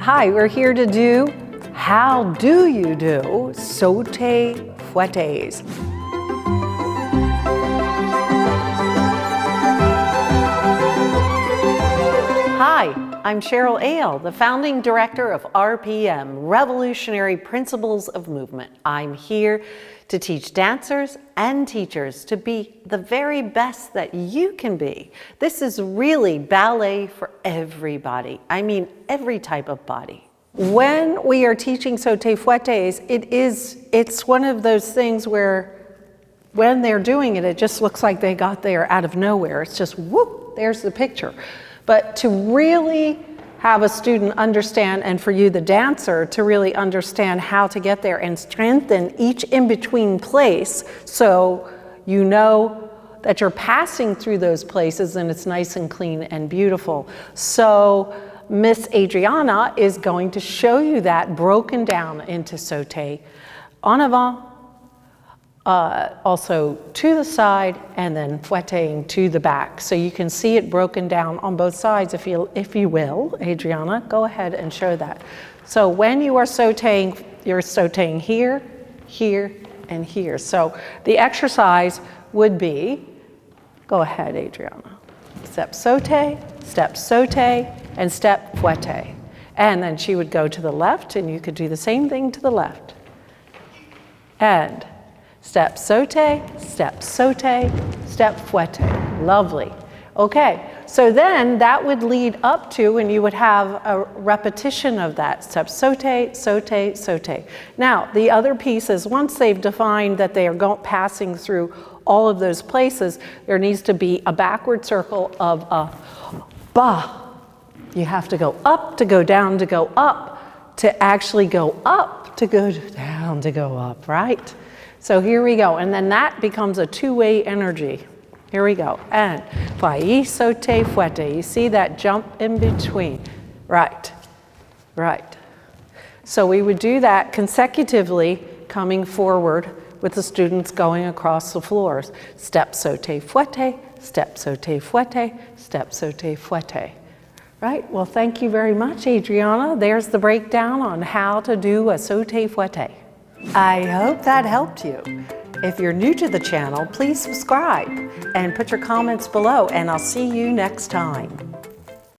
Hi, we're here to do How Do You Do Saute Fouettes. Hi, I'm Cheryl Ale, the founding director of RPM, Revolutionary Principles of Movement. I'm here to teach dancers and teachers to be the very best that you can be. This is really ballet for everybody. I mean, every type of body. When we are teaching Saute Fouettes, it's one of those things where when they're doing it, it just looks like they got there out of nowhere. It's just whoop, there's the picture. But to really have a student understand, and for you, the dancer, to really understand how to get there and strengthen each in-between place so you know that you're passing through those places and it's nice and clean and beautiful. So Miss Adriana is going to show you that broken down into sauté en avant, also to the side, and then fouetting to the back. So you can see it broken down on both sides if you will. Adriana, go ahead and show that. So when you are sautéing, you're sautéing here, here, and here. So the exercise would be, go ahead, Adriana. Step sauté, and step fouette. And then she would go to the left, and you could do the same thing to the left. And step sauté, step fouette. Lovely. Okay, so then that would lead up to, and you would have a repetition of that. Step sauté. Now, the other piece is once they've defined that they are passing through all of those places, there needs to be a backward circle of a ba. You have to go up, to go down, to go up, to actually go up, to go down, to go up, right? So here we go, and then that becomes a two-way energy. Here we go, and failli, sauté, fouette. You see that jump in between, right. So we would do that consecutively, coming forward with the students going across the floors. Step sauté, fouette, step sauté, fouette, step sauté, fouette. Right, well, thank you very much, Adriana. There's the breakdown on how to do a sauté fouette. I hope that helped you. If you're new to the channel, please subscribe and put your comments below, and I'll see you next time.